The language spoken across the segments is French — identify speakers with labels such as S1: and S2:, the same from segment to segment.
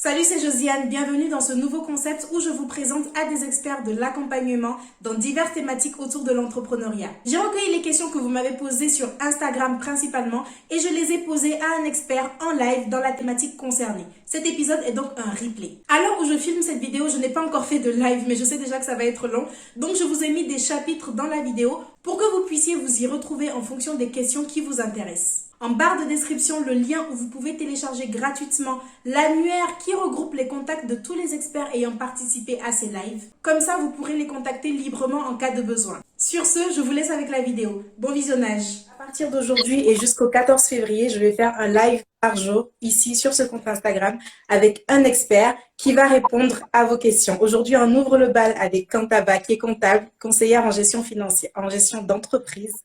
S1: Salut, c'est Josiane, bienvenue dans ce nouveau concept où je vous présente à des experts de l'accompagnement dans diverses thématiques autour de l'entrepreneuriat. J'ai recueilli les questions que vous m'avez posées sur Instagram principalement et je les ai posées à un expert en live dans la thématique concernée. Cet épisode est donc un replay. À l'heure où je filme cette vidéo, je n'ai pas encore fait de live, mais je sais déjà que ça va être long, donc je vous ai mis des chapitres dans la vidéo pour que vous puissiez vous y retrouver en fonction des questions qui vous intéressent. En barre de description, le lien où vous pouvez télécharger gratuitement l'annuaire qui regroupe les contacts de tous les experts ayant participé à ces lives. Comme ça, vous pourrez les contacter librement en cas de besoin. Sur ce, je vous laisse avec la vidéo. Bon visionnage. À partir d'aujourd'hui et jusqu'au 14 février, je vais faire un live par jour ici sur ce compte Instagram avec un expert qui va répondre à vos questions. Aujourd'hui, on ouvre le bal avec Kantaba qui est comptable, conseillère en gestion financière, en gestion d'entreprise,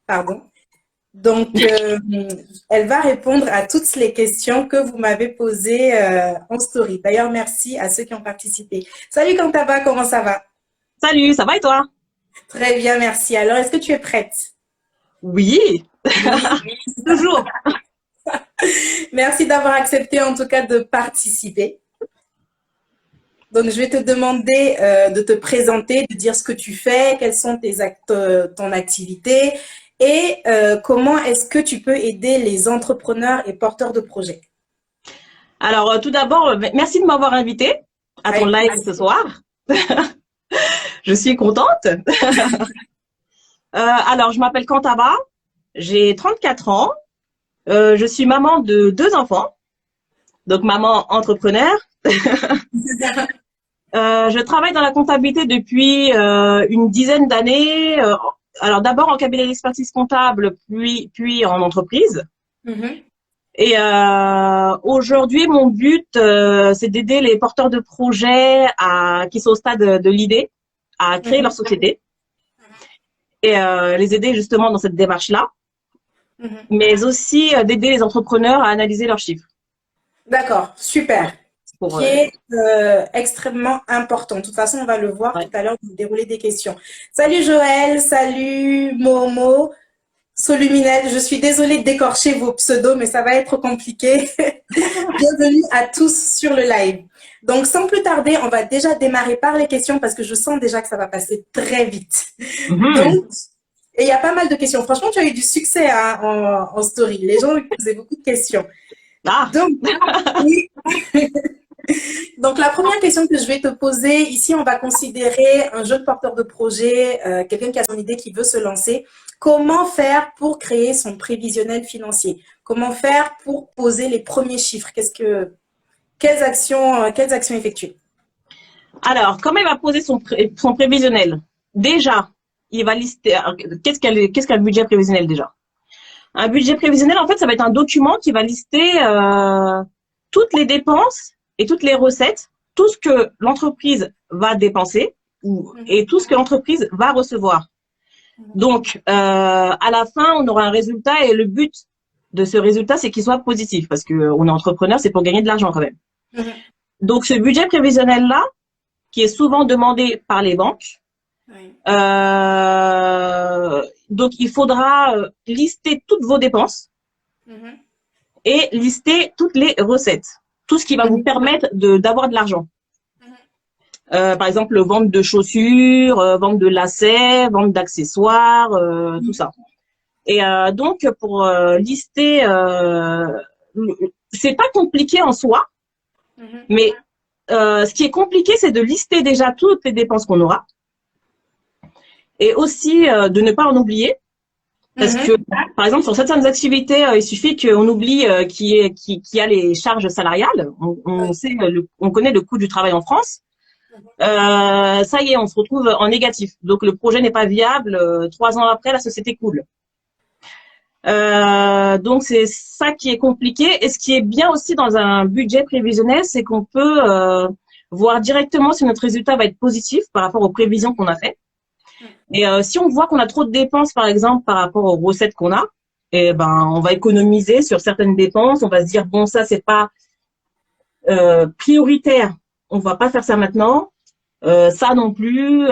S1: pardon. Donc, elle va répondre à toutes les questions que vous m'avez posées en story. D'ailleurs, merci à ceux qui ont participé. Salut Kantaba, comment ça va?
S2: Salut, ça va et toi?
S1: Très bien, merci. Alors, est-ce que tu es prête?
S2: Oui, toujours.
S1: Merci d'avoir accepté en tout cas de participer. Donc, je vais te demander de te présenter, de dire ce que tu fais, quelles sont ton activité et comment est-ce que tu peux aider les entrepreneurs et porteurs de projets.
S2: Alors, tout d'abord, merci de m'avoir invité à ton live ce soir. Je suis contente. Alors, je m'appelle Kantaba, j'ai 34 ans, je suis maman de 2 enfants, donc maman entrepreneur. Je travaille dans la comptabilité depuis une dizaine d'années. Alors d'abord en cabinet d'expertise comptable, puis en entreprise. Et aujourd'hui, mon but, c'est d'aider les porteurs de projets qui sont au stade de l'idée à créer leur société et les aider justement dans cette démarche-là, mais aussi d'aider les entrepreneurs à analyser leurs chiffres.
S1: D'accord, super. Qui est extrêmement important. De toute façon, on va le voir tout à l'heure pour dérouler des questions. Salut Joël, salut Momo, Soluminel. Je suis désolée de décorcher vos pseudos, mais ça va être compliqué. Bienvenue à tous sur le live. Donc, sans plus tarder, on va déjà démarrer par les questions parce que je sens déjà que ça va passer très vite. Donc, et il y a pas mal de questions. Franchement, tu as eu du succès hein, en story. Les gens ont posé beaucoup de questions. Donc, oui. Donc, la première question que je vais te poser, ici, on va considérer un jeune porteur de projet, quelqu'un qui a son idée, qui veut se lancer. Comment faire pour créer son prévisionnel financier? Comment faire pour poser les premiers chiffres? Quelles actions effectuer?
S2: Alors, comment il va poser son prévisionnel? Déjà, il va lister, qu'est-ce qu'un budget prévisionnel déjà? Un budget prévisionnel, en fait, ça va être un document qui va lister toutes les dépenses et toutes les recettes, tout ce que l'entreprise va dépenser et tout ce que l'entreprise va recevoir. Donc, à la fin, on aura un résultat et le but de ce résultat, c'est qu'il soit positif parce que on est entrepreneur, c'est pour gagner de l'argent quand même. Donc, ce budget prévisionnel-là, qui est souvent demandé par les banques, donc il faudra lister toutes vos dépenses et lister toutes les recettes. Tout ce qui va vous permettre d'avoir de l'argent. Par exemple, vente de chaussures, vente de lacets, vente d'accessoires, tout ça. Et donc, pour lister, c'est pas compliqué en soi, mais ce qui est compliqué, c'est de lister déjà toutes les dépenses qu'on aura et aussi de ne pas en oublier. Parce que, par exemple, sur certaines activités, il suffit qu'on oublie qui a les charges salariales. On connaît le coût du travail en France. Ça y est, on se retrouve en négatif. Donc, le projet n'est pas viable. 3 ans après, la société coule. Donc, c'est ça qui est compliqué. Et ce qui est bien aussi dans un budget prévisionnel, c'est qu'on peut voir directement si notre résultat va être positif par rapport aux prévisions qu'on a faites. Et si on voit qu'on a trop de dépenses, par exemple, par rapport aux recettes qu'on a, eh ben, on va économiser sur certaines dépenses. On va se dire, bon, ça, c'est pas prioritaire. On va pas faire ça maintenant. Ça non plus.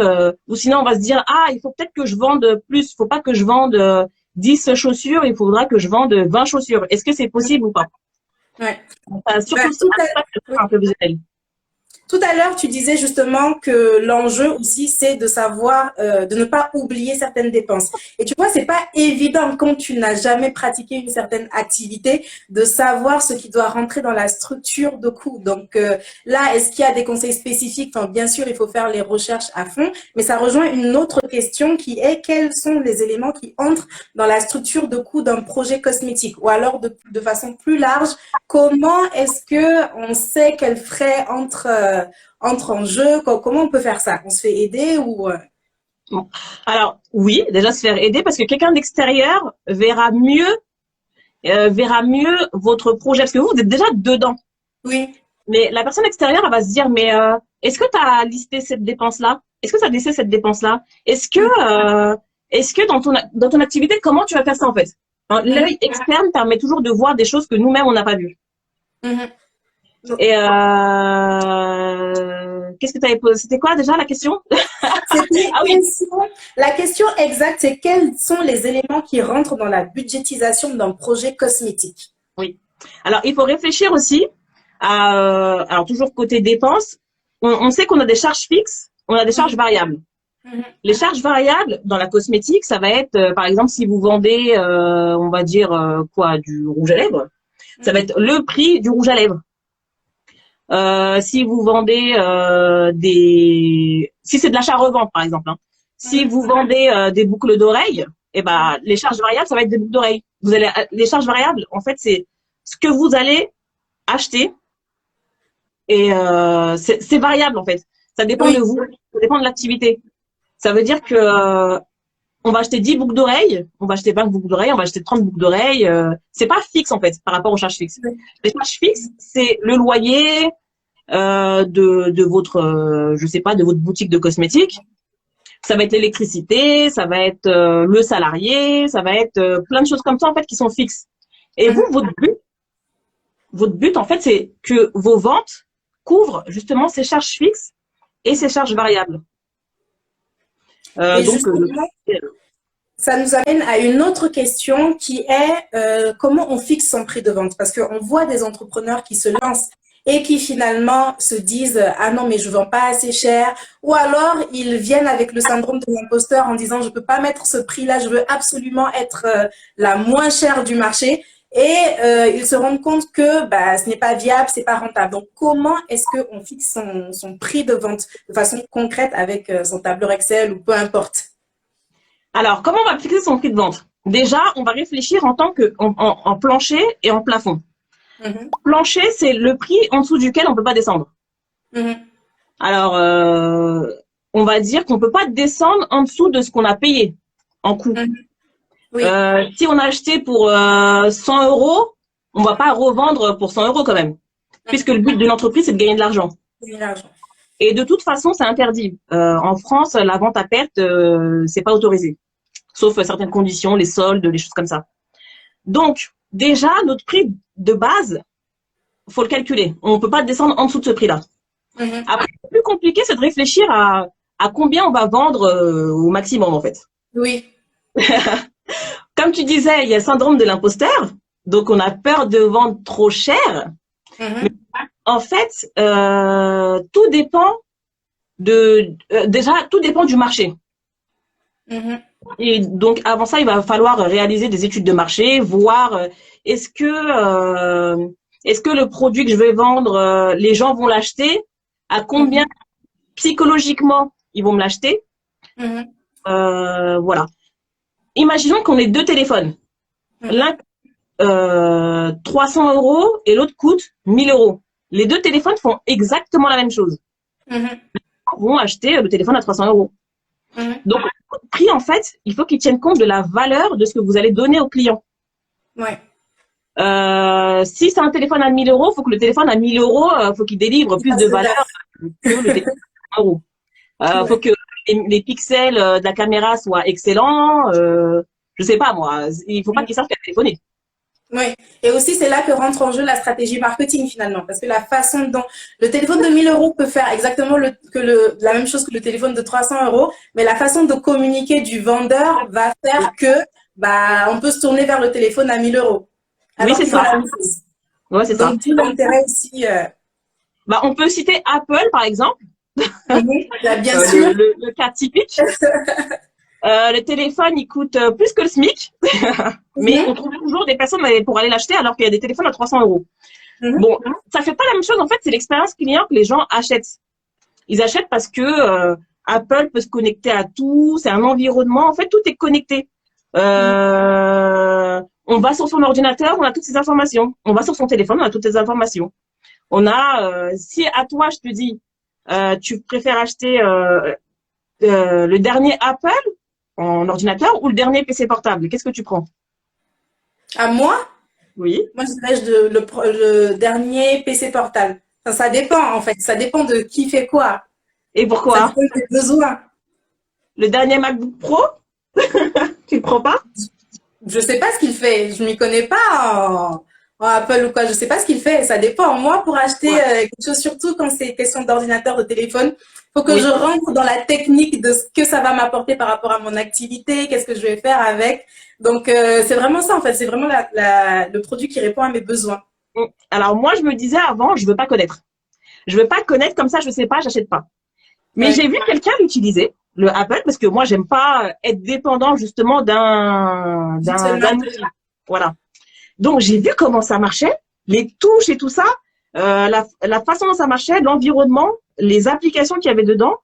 S2: Ou sinon, on va se dire, ah, il faut peut-être que je vende plus. Il faut pas que je vende 10 chaussures. Il faudra que je vende 20 chaussures. Est-ce que c'est possible ou pas?
S1: Ouais. Bah,
S2: Surtout ça,
S1: oui.
S2: un prévisionnel.
S1: Tout à l'heure, tu disais justement que l'enjeu aussi, c'est de savoir, de ne pas oublier certaines dépenses. Et tu vois, c'est pas évident quand tu n'as jamais pratiqué une certaine activité de savoir ce qui doit rentrer dans la structure de coût. Donc là, est-ce qu'il y a des conseils spécifiques? Enfin, bien sûr, il faut faire les recherches à fond, mais ça rejoint une autre question qui est quels sont les éléments qui entrent dans la structure de coût d'un projet cosmétique? Ou alors, de façon plus large, comment est-ce que on sait quels frais entrent en jeu? Comment on peut faire ça? On se fait aider ou
S2: Bon. Alors, oui, déjà se faire aider parce que quelqu'un d'extérieur verra mieux votre projet parce que vous êtes déjà dedans.
S1: oui.
S2: Mais la personne extérieure, elle va se dire, mais est-ce que tu as listé cette dépense-là? Est-ce que tu as laissé cette dépense-là? Est-ce que dans ton activité, comment tu vas faire ça en fait? Hein, l'œil externe permet toujours de voir des choses que nous-mêmes, on n'a pas vues.
S1: Mhm.
S2: Et qu'est-ce que tu avais posé? C'était quoi déjà la question?
S1: C'était
S2: Ah oui,
S1: la question exacte, c'est quels sont les éléments qui rentrent dans la budgétisation d'un projet cosmétique?
S2: oui. Alors, il faut réfléchir aussi à, alors toujours côté dépenses, on sait qu'on a des charges fixes, on a des charges variables.
S1: Mhm.
S2: Les charges variables dans la cosmétique, ça va être, par exemple, si vous vendez, on va dire quoi, du rouge à lèvres, ça va être le prix du rouge à lèvres. Si vous vendez si c'est de l'achat-revente, par exemple, hein. Si vous vendez des boucles d'oreilles, eh ben, les charges variables, ça va être des boucles d'oreilles. Les charges variables, en fait, c'est ce que vous allez acheter et c'est variable, en fait. Ça dépend de
S1: Oui,
S2: vous, ça dépend de l'activité. Ça veut dire que on va acheter 10 boucles d'oreilles, on va acheter 20 boucles d'oreilles, on va acheter 30 boucles d'oreilles. C'est pas fixe, en fait, par rapport aux charges fixes. Les charges fixes, c'est le loyer, de votre, je sais pas, de votre boutique de cosmétiques. Ça va être l'électricité, ça va être le salarié, ça va être plein de choses comme ça en fait qui sont fixes. Et vous, votre but en fait, c'est que vos ventes couvrent justement ces charges fixes et ces charges variables.
S1: et
S2: Donc,
S1: justement, ça nous amène à une autre question qui est comment on fixe son prix de vente? Parce qu'on voit des entrepreneurs qui se lancent et qui finalement se disent ah non mais je vends pas assez cher, ou alors ils viennent avec le syndrome de l'imposteur en disant je peux pas mettre ce prix-là, je veux absolument être la moins chère du marché, et ils se rendent compte que bah, ce n'est pas viable, c'est pas rentable. Donc comment est-ce qu'on fixe son prix de vente de façon concrète avec son tableur Excel ou peu importe?
S2: alors, comment on va fixer son prix de vente? Déjà, on va réfléchir en tant que en plancher et en plafond.
S1: Mhm,
S2: Plancher, c'est le prix en dessous duquel on peut pas descendre.
S1: mhm,
S2: Alors, on va dire qu'on peut pas descendre en dessous de ce qu'on a payé en coût.
S1: mhm. Oui,
S2: Si on a acheté pour 100 euros, on va pas revendre pour 100 euros quand même, puisque le but de l'entreprise, c'est de gagner de l'argent.
S1: c'est l'argent.
S2: Et de toute façon, c'est interdit. En France, la vente à perte, c'est pas autorisé, sauf certaines conditions, les soldes, les choses comme ça. Donc, déjà, notre prix de base, faut le calculer. On peut pas descendre en dessous de ce prix-là.
S1: Mhm.
S2: Après, le plus compliqué, c'est de réfléchir à combien on va vendre au maximum, en fait.
S1: Oui.
S2: Comme tu disais, il y a le syndrome de l'imposteur. Donc, on a peur de vendre trop cher.
S1: Mhm.
S2: En fait, tout dépend déjà, tout dépend du marché.
S1: Mhm.
S2: Et donc, avant ça, il va falloir réaliser des études de marché, voir est-ce que, est-ce que le produit que je vais vendre, les gens vont l'acheter, à combien
S1: Mhm.
S2: psychologiquement ils vont me l'acheter.
S1: Mhm.
S2: Voilà. Imaginons qu'on ait deux téléphones.
S1: Mhm.
S2: L'un 300 euros et l'autre coûte 1000 euros. Les deux téléphones font exactement la même chose.
S1: Mhm.
S2: Ils vont acheter le téléphone à 300 euros.
S1: Mhm.
S2: Donc, le prix, en fait, il faut qu'il tienne compte de la valeur de ce que vous allez donner au client.
S1: Ouais.
S2: Si c'est un téléphone à 1000 euros, il faut que le téléphone à 1000 euros, faut qu'il délivre plus de
S1: Passe le
S2: valeur
S1: taf.
S2: que le téléphone à 100 euros. Faut
S1: Ouais.
S2: que les pixels de la caméra soient excellents. Je sais pas moi, il faut pas qu'ils savent qu'à téléphoner.
S1: Oui. Et aussi, c'est là que rentre en jeu la stratégie marketing finalement. Parce que la façon dont le téléphone de 1000 euros peut faire exactement la même chose que le téléphone de 300 euros, mais la façon de communiquer du vendeur va faire que bah, on peut se tourner vers le téléphone à 1000 euros.
S2: Oui,
S1: Alors
S2: c'est
S1: qu'ils font
S2: ça.
S1: la même chose.
S2: Ouais, c'est ça.
S1: Donc, tout l'intérêt aussi.
S2: Bah, on peut citer Apple, par exemple,
S1: Là, bien sûr.
S2: le cas typique. Le téléphone, il coûte plus que le SMIC, mais on
S1: Mhm,
S2: trouve toujours des personnes pour aller l'acheter alors qu'il y a des téléphones à 300 euros.
S1: mhm.
S2: Bon, ça fait pas la même chose. En fait, c'est l'expérience client que les gens achètent. Ils achètent parce que Apple peut se connecter à tout. C'est un environnement. En fait, tout est connecté. On va sur son ordinateur, on a toutes ces informations. On va sur son téléphone, on a toutes ces informations. On a, si à toi, je te dis, tu préfères acheter le dernier Apple en ordinateur ou le dernier PC portable, qu'est-ce que tu prends?
S1: À moi,
S2: Oui.
S1: moi, je dirais le dernier PC portable. Ça dépend, en fait. Ça dépend de qui fait quoi.
S2: Et
S1: Ça
S2: pourquoi?
S1: dépend des besoins.
S2: Le dernier MacBook Pro, tu le prends pas?
S1: Je sais pas ce qu'il fait. Je m'y connais pas en Apple ou quoi. Je sais pas ce qu'il fait. Ça dépend. Moi, pour acheter
S2: Ouais.
S1: quelque chose, surtout quand c'est question d'ordinateur, de téléphone, faut que je
S2: Oui.
S1: rentre dans la technique de ce que ça va m'apporter par rapport à mon activité, qu'est-ce que je vais faire avec. Donc, c'est vraiment ça, en fait. C'est vraiment le produit qui répond à mes besoins.
S2: Alors moi, je me disais avant, je veux pas connaître. Je veux pas connaître comme ça, je sais pas, j'achète pas. Mais j'ai
S1: Ouais.
S2: vu quelqu'un l'utiliser, le Apple, parce que moi, j'aime pas être dépendant justement
S1: D'une seule
S2: d'un
S1: marque.
S2: outil. Voilà. Donc j'ai vu comment ça marchait, les touches et tout ça, la façon dont ça marchait, l'environnement, les applications qu'il y avait dedans,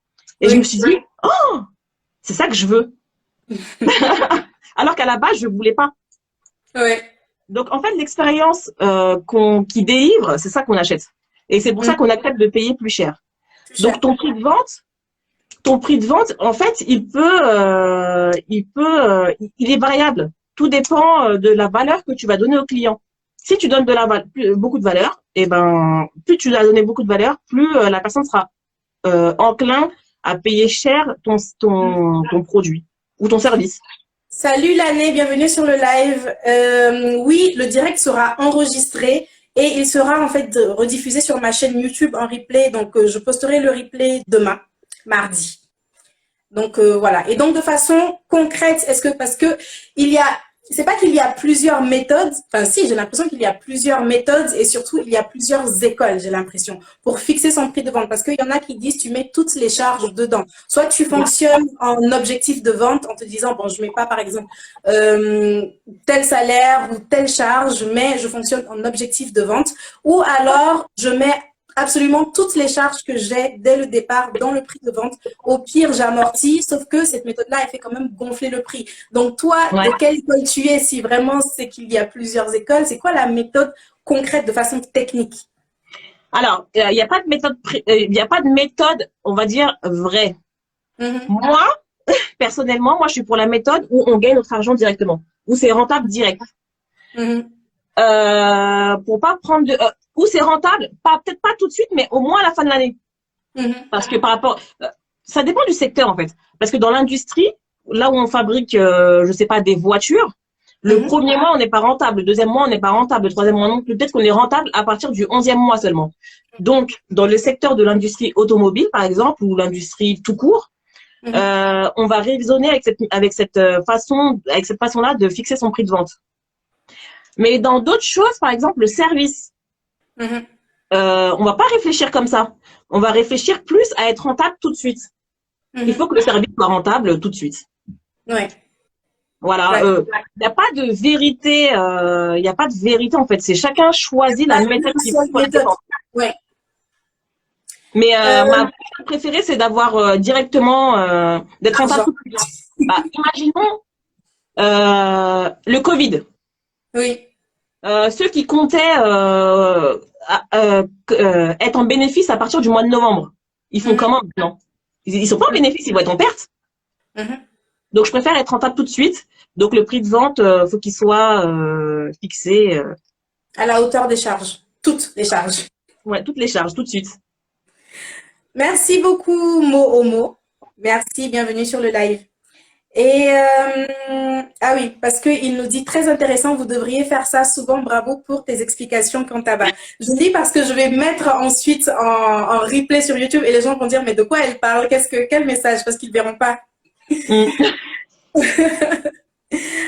S2: et je me
S1: Oui.
S2: suis dit, oh, c'est ça que je veux. Alors qu'à la base, je voulais pas.
S1: Ouais.
S2: Donc en fait, l'expérience qui délivre, c'est ça qu'on achète. Et c'est pour ça
S1: Mm.
S2: qu'on accepte de payer plus cher.
S1: Plus
S2: Donc
S1: cher.
S2: ton prix de vente, en fait, il est variable. Tout dépend de la valeur que tu vas donner au client. Si tu donnes beaucoup de valeur, et ben, plus tu vas donner beaucoup de valeur, plus la personne sera enclin à payer cher ton produit ou ton service.
S1: Salut l'année, bienvenue sur le live. Oui, le direct sera enregistré et il sera en fait rediffusé sur ma chaîne YouTube en replay. Donc, je posterai le replay demain, mardi. Donc voilà. Et donc de façon concrète, est-ce que parce que il y a, c'est pas qu'il y a plusieurs méthodes. Enfin si, j'ai l'impression qu'il y a plusieurs méthodes et surtout il y a plusieurs écoles. J'ai l'impression pour fixer son prix de vente parce qu'il y en a qui disent tu mets toutes les charges dedans. Soit tu fonctionnes en objectif de vente en te disant bon je mets pas par exemple tel salaire ou telle charge, mais je fonctionne en objectif de vente. Ou alors je mets absolument toutes les charges que j'ai dès le départ dans le prix de vente. Au pire, j'amortis, sauf que cette méthode-là, elle fait quand même gonfler le prix. Donc, toi,
S2: Ouais.
S1: de quelle école tu es? Si vraiment c'est qu'il y a plusieurs écoles, c'est quoi la méthode concrète de façon technique?
S2: Alors, il n'y a pas de méthode, il y a pas de méthode, on va dire vraie.
S1: Mhm,
S2: Moi, personnellement, moi, je suis pour la méthode où on gagne notre argent directement, où c'est rentable direct.
S1: mhm,
S2: Pour pas prendre où c'est rentable, pas peut-être pas tout de suite, mais au moins à la fin de l'année.
S1: mhm,
S2: Parce que par rapport, ça dépend du secteur en fait. Parce que dans l'industrie, là où on fabrique, je sais pas, des voitures, le
S1: mhm.
S2: premier mois on n'est pas rentable, le deuxième mois on n'est pas rentable, le troisième mois non plus. Peut-être qu'on est rentable à partir du 11e mois seulement. Donc, dans le secteur de l'industrie automobile, par exemple, ou l'industrie tout court,
S1: Mhm,
S2: on va raisonner avec cette façon-là de fixer son prix de vente. Mais dans d'autres choses, par exemple le service,
S1: mhm,
S2: on va pas réfléchir comme ça. On va réfléchir plus à être rentable tout de suite. Il faut
S1: mhm.
S2: que le service soit rentable tout de suite.
S1: Ouais,
S2: Voilà.
S1: ouais.
S2: Il n'y a pas de vérité. Il n'y a pas de vérité en fait. C'est chacun choisit la
S1: Pas
S2: méthode
S1: une
S2: qui
S1: seule
S2: pour la
S1: méthode.
S2: défendre.
S1: Ouais.
S2: Mais ma
S1: Euh,
S2: méthode préférée, c'est d'avoir directement d'être rentable
S1: Argent.
S2: tout de suite. Bah, imaginons le Covid.
S1: Oui.
S2: Ceux qui comptaient être en bénéfice à partir du mois de novembre, ils font
S1: Mhm,
S2: comment maintenant? Ils sont pas en bénéfice, ils vont être en perte.
S1: mhm.
S2: Donc je préfère être rentable tout de suite. Donc le prix de vente, faut qu'il soit fixé,
S1: À la hauteur des charges. Toutes les charges.
S2: ouais, toutes les charges tout de suite.
S1: Merci beaucoup, Mo Homo. Merci, bienvenue sur le live. Et ah oui, parce qu'il nous dit très intéressant, vous devriez faire ça souvent. Bravo pour tes explications quant à bas. Je dis parce que je vais mettre ensuite en replay sur YouTube et les gens vont dire mais de quoi elle parle? Quel message? Parce qu'ils verront pas.
S2: Mm.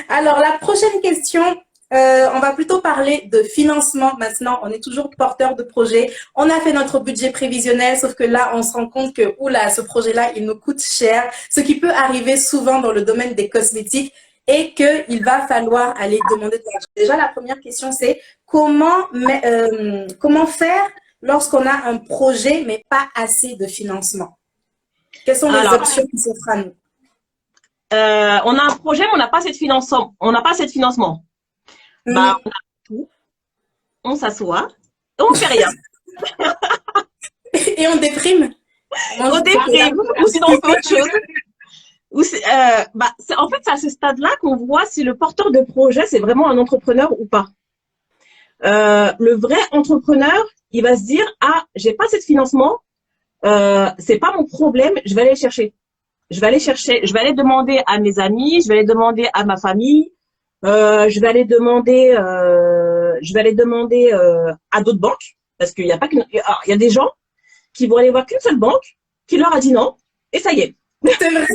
S1: Alors la prochaine question, On va plutôt parler de financement maintenant. On est toujours porteur de projet. On a fait notre budget prévisionnel, sauf que là, on se rend compte que, oula, ce projet-là, il nous coûte cher. Ce qui peut arriver souvent dans le domaine des cosmétiques et qu'il va falloir aller demander de l'argent. Déjà, la première question, c'est comment faire lorsqu'on a un projet, mais pas assez de financement? Quelles sont les options qui s'offrent à nous?
S2: On a un projet, mais on n'a pas assez de financement. On n'a pas assez de financement. Bah, on a tout. On s'assoit. On fait rien.
S1: Et on déprime.
S2: On déprime. Ou sinon on fait autre chose. En fait, c'est à ce stade-là qu'on voit si le porteur de projet, c'est vraiment un entrepreneur ou pas. Le vrai entrepreneur, il va se dire, ah, j'ai pas assez de financement, c'est pas mon problème, je vais aller chercher. Je vais aller demander à mes amis, je vais aller demander à ma famille, je vais aller demander à d'autres banques, parce qu'il y a pas qu'une, il y a des gens qui vont aller voir qu'une seule banque, qui leur a dit non, et ça y est.
S1: C'est vrai.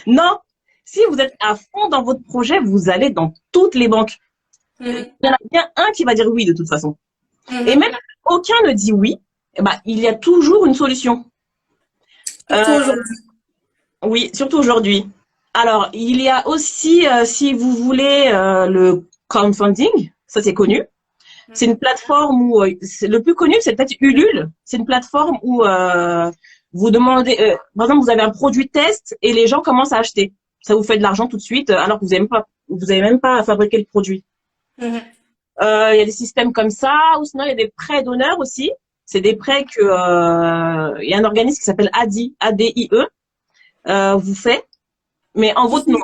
S2: Non, si vous êtes à fond dans votre projet, vous allez dans toutes les banques. Il y en a bien un qui va dire oui de toute façon. Et même si aucun ne dit oui, il y a toujours une solution.
S1: Surtout aujourd'hui.
S2: Oui, surtout aujourd'hui. Alors, il y a aussi, si vous voulez, le crowdfunding, ça c'est connu. C'est une plateforme où, le plus connu, c'est peut-être Ulule. C'est une plateforme où vous demandez, par exemple, vous avez un produit test et les gens commencent à acheter. Ça vous fait de l'argent tout de suite, alors que vous avez même pas à fabriquer le produit. Il y a des systèmes comme ça, ou sinon il y a des prêts d'honneur aussi. C'est des prêts que il y a un organisme qui s'appelle ADIE, vous fait, mais en votre nom.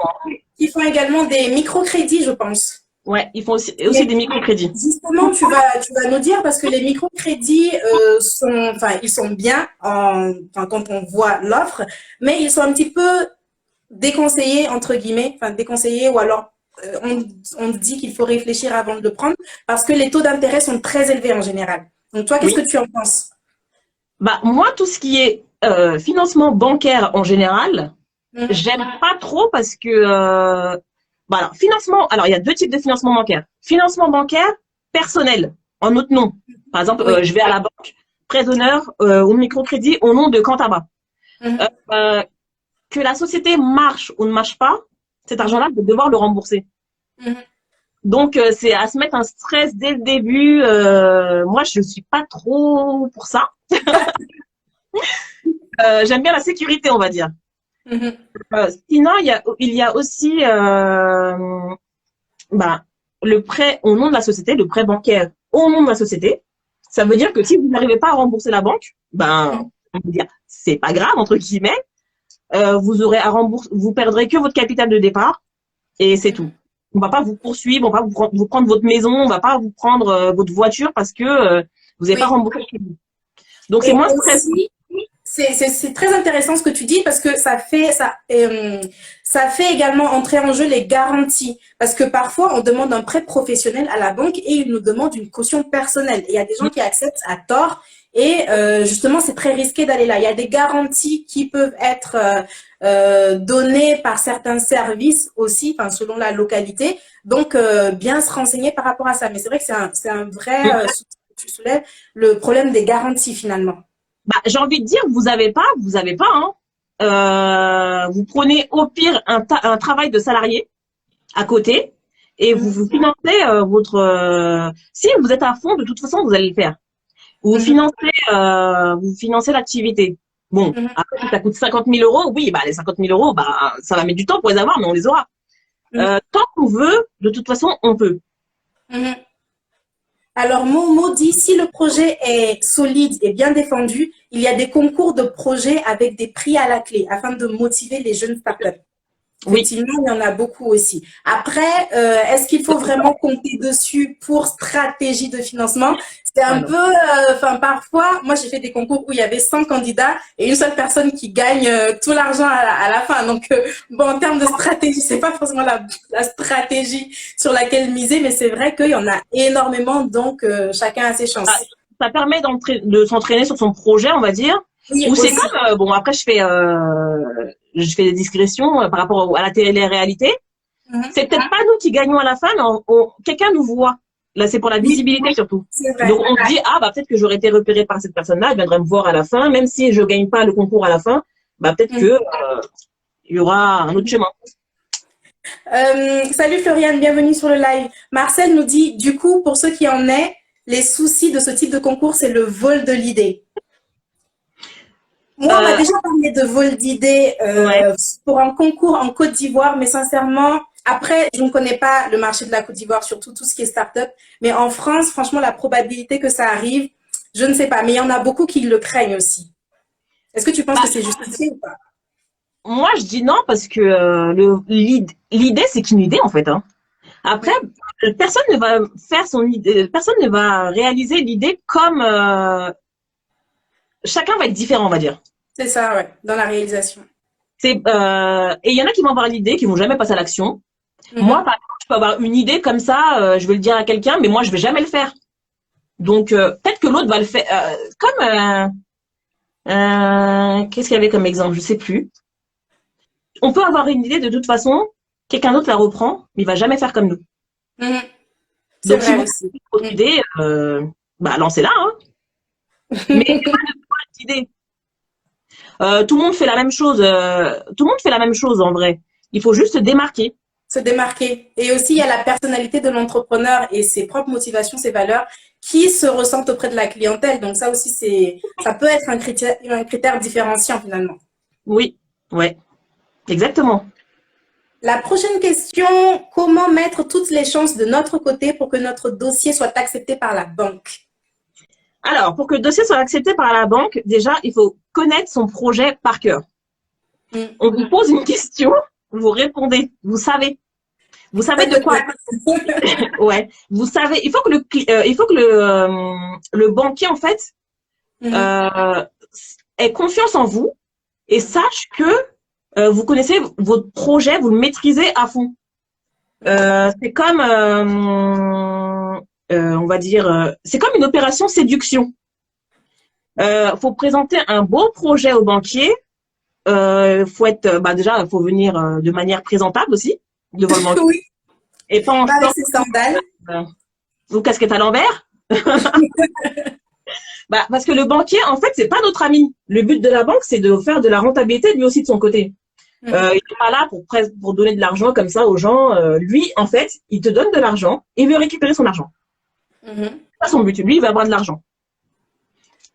S1: Ils font également des microcrédits, je pense.
S2: Ouais, ils font aussi des microcrédits.
S1: Justement, tu vas nous dire parce que les microcrédits ils sont bien quand on voit l'offre, mais ils sont un petit peu déconseillés entre guillemets, déconseillés ou alors on dit qu'il faut réfléchir avant de le prendre parce que les taux d'intérêt sont très élevés en général. Donc toi, qu'est-ce que tu en penses?
S2: Moi, tout ce qui est financement bancaire en général, j'aime pas trop parce que financement. Alors, il y a deux types de financement bancaire. Financement bancaire personnel en notre nom. Par exemple, je vais à la banque, prêt d'honneur ou microcrédit au nom de Cantaba. Que la société marche ou ne marche pas, cet argent-là, je vais devoir le rembourser. Donc, c'est à se mettre un stress dès le début. Moi, je suis pas trop pour ça. J'aime bien la sécurité, on va dire. Sinon, il y a aussi le prêt au nom de la société, le prêt bancaire au nom de la société. Ça veut dire que si vous n'arrivez pas à rembourser la banque, on va dire c'est pas grave entre guillemets. Vous aurez à rembourser, vous perdrez que votre capital de départ et c'est tout. On va pas vous poursuivre, on va pas vous prendre votre maison, on va pas vous prendre votre voiture parce que vous n'avez pas remboursé le crédit. Donc c'est moins stressant.
S1: C'est très intéressant ce que tu dis parce que ça fait également entrer en jeu les garanties. Parce que parfois, on demande un prêt professionnel à la banque et ils nous demandent une caution personnelle. Et il y a des gens qui acceptent à tort et justement, c'est très risqué d'aller là. Il y a des garanties qui peuvent être données par certains services aussi, selon la localité. Donc, bien se renseigner par rapport à ça. Mais c'est vrai que c'est un vrai tu soulèves, le problème des garanties finalement.
S2: J'ai envie de dire, vous avez pas, hein. Vous prenez au pire un travail de salarié à côté et vous financez si vous êtes à fond, de toute façon, vous allez le faire. Vous financez l'activité. Bon, après, si ça coûte 50 000 euros, oui, les 50 000 euros, ça va mettre du temps pour les avoir, mais on les aura. Tant qu'on veut, de toute façon, on peut.
S1: Alors, Momo dit, si le projet est solide et bien défendu, il y a des concours de projets avec des prix à la clé afin de motiver les jeunes startups. Effectivement, il y en a beaucoup aussi. Après, est-ce qu'il faut vraiment compter dessus pour stratégie de financement? C'est un peu, parfois, moi j'ai fait des concours où il y avait 100 candidats et une seule personne qui gagne tout l'argent à la fin. Donc, en termes de stratégie, c'est pas forcément la stratégie sur laquelle miser, mais c'est vrai qu'il y en a énormément, donc chacun a ses chances.
S2: Ça permet de s'entraîner sur son projet, on va dire. Oui, ou c'est comme, après je fais des discrétions par rapport à la télé-réalité. C'est peut-être pas nous qui gagnons à la fin, mais quelqu'un nous voit. Là, c'est pour la visibilité surtout. Donc, on se dit, ah, bah, peut-être que j'aurais été repérée par cette personne-là, elle viendrait me voir à la fin, même si je gagne pas le concours à la fin, bah, peut-être que il y aura un autre chemin.
S1: Salut Floriane, bienvenue sur le live. Marcel nous dit, du coup, pour ceux qui en est, les soucis de ce type de concours, c'est le vol de l'idée. Moi, on m'a déjà parlé de vol d'idées pour un concours en Côte d'Ivoire, mais sincèrement, après, je ne connais pas le marché de la Côte d'Ivoire, surtout tout ce qui est start-up. Mais en France, franchement, la probabilité que ça arrive, je ne sais pas. Mais il y en a beaucoup qui le craignent aussi. Est-ce que tu penses que c'est justifié ou pas?
S2: Moi, je dis non parce que l'idée, c'est qu'une idée en fait. Hein. Après, personne ne va faire son idée, personne ne va réaliser l'idée comme chacun va être différent, on va dire.
S1: C'est ça, ouais, dans la réalisation.
S2: Et il y en a qui vont avoir l'idée, qui vont jamais passer à l'action. Moi, par exemple, je peux avoir une idée comme ça, je vais le dire à quelqu'un, mais moi, je vais jamais le faire. Donc, peut-être que l'autre va le faire. Qu'est-ce qu'il y avait comme exemple? Je sais plus. On peut avoir une idée de toute façon, quelqu'un d'autre la reprend, mais il va jamais faire comme nous.
S1: C'est
S2: Donc, si
S1: vrai
S2: vous
S1: aussi.
S2: avez une idée, bah, lancez-la, hein. Mais c'est pas de bonne idée. Tout le monde fait la même chose. Tout le monde fait la même chose en vrai. Il faut juste se démarquer.
S1: Se démarquer. Et aussi, il y a la personnalité de l'entrepreneur et ses propres motivations, ses valeurs qui se ressentent auprès de la clientèle. Donc ça aussi, ça peut être un critère différenciant finalement.
S2: Oui, ouais, exactement.
S1: La prochaine question, comment mettre toutes les chances de notre côté pour que notre dossier soit accepté par la banque?
S2: Alors, pour que le dossier soit accepté par la banque, déjà, il faut connaître son projet par cœur. On vous pose une question, vous répondez, vous savez. Vous savez de quoi? Ouais. Vous savez. Il faut que le banquier en fait ait confiance en vous et sache que vous connaissez votre projet, vous le maîtrisez à fond. C'est comme on va dire, c'est comme une opération séduction. Faut présenter un beau projet au banquier. Faut être, bah déjà, faut venir de manière présentable aussi devant le banquier.
S1: Oui.
S2: Et pas en
S1: avec ses sandales.
S2: Ou casquette à l'envers. Bah, parce que le banquier, en fait, c'est pas notre ami. Le but de la banque, c'est de faire de la rentabilité lui aussi de son côté. Il n'est pas là pour donner de l'argent comme ça aux gens. Lui, en fait, il te donne de l'argent et il veut récupérer son argent. C'est pas son but. Lui, il va avoir de l'argent.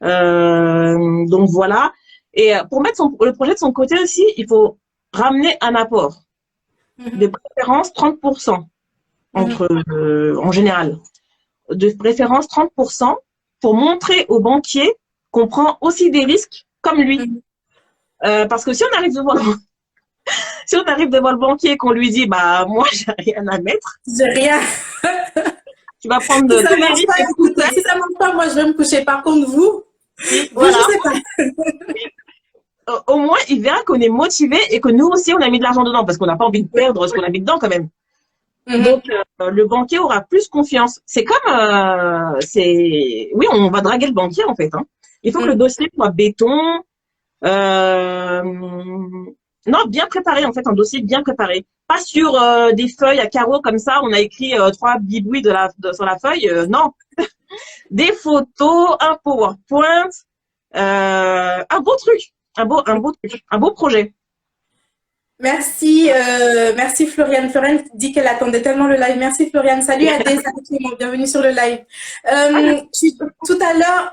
S2: Donc voilà. Et pour mettre le projet de son côté aussi, il faut ramener un apport. De préférence 30%. En général, de préférence 30% pour montrer au banquier qu'on prend aussi des risques comme lui. Parce que si on arrive devant le banquier et qu'on lui dit bah moi j'ai rien à mettre,
S1: j'ai rien,
S2: tu vas prendre de risques.
S1: Si ça marche pas, moi je vais me coucher. Par contre vous,
S2: voilà.
S1: Je sais pas.
S2: Au moins il verra qu'on est motivé et que nous aussi on a mis de l'argent dedans parce qu'on n'a pas envie de perdre ce qu'on a mis dedans quand même. Donc, le banquier aura plus confiance. C'est comme, oui, on va draguer le banquier en fait. Hein. Il faut que le dossier soit béton, non, bien préparé en fait, un dossier bien préparé. Pas sur des feuilles à carreaux comme ça, on a écrit 3 bibouilles sur la feuille. Non, des photos, un PowerPoint, un beau truc, un beau projet.
S1: Merci, merci Floriane. Floriane dit qu'elle attendait tellement le live. Merci Floriane. Salut Adé, salut Clément, bienvenue sur le live. Tout à l'heure,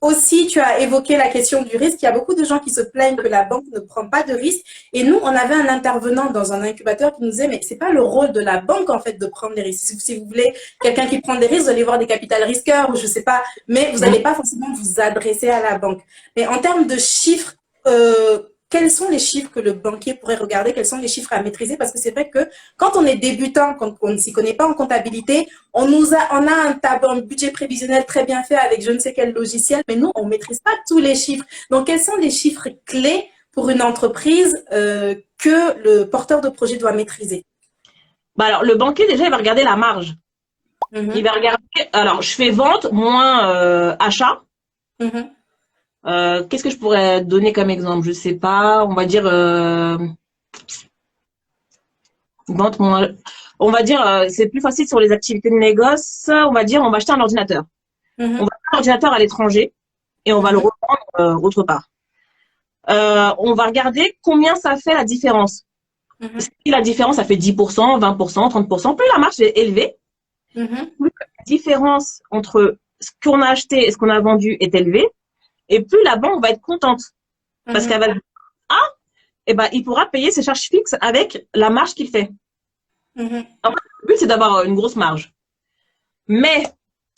S1: aussi, tu as évoqué la question du risque. Il y a beaucoup de gens qui se plaignent que la banque ne prend pas de risque. Et nous, on avait un intervenant dans un incubateur qui nous disait, mais c'est pas le rôle de la banque, en fait, de prendre des risques. Si vous voulez quelqu'un qui prend des risques, vous allez voir des capital risqueurs ou je sais pas, mais vous n'allez pas forcément vous adresser à la banque. Mais en termes de chiffres, quels sont les chiffres que le banquier pourrait regarder? Quels sont les chiffres à maîtriser? Parce que c'est vrai que quand on est débutant, quand on ne s'y connaît pas en comptabilité, on a un budget prévisionnel très bien fait avec je ne sais quel logiciel, mais nous, on ne maîtrise pas tous les chiffres. Donc, quels sont les chiffres clés pour une entreprise que le porteur de projet doit maîtriser?
S2: Bah alors, le banquier, déjà, il va regarder la marge. Il va regarder, alors, je fais vente moins achat. Qu'est-ce que je pourrais donner comme exemple? Je sais pas. On va dire Vente, on va dire, c'est plus facile sur les activités de négoce. On va dire, on va acheter un ordinateur. On va acheter un ordinateur à l'étranger et on va le revendre autre part. On va regarder combien ça fait la différence. Si la différence, ça fait 10%, 20%, 30%, plus la marge est élevée, plus la différence entre ce qu'on a acheté et ce qu'on a vendu est élevée, et plus la banque va être contente. Parce qu'elle va dire, ah, eh ben, il pourra payer ses charges fixes avec la marge qu'il fait. En fait, le but, c'est d'avoir une grosse marge. Mais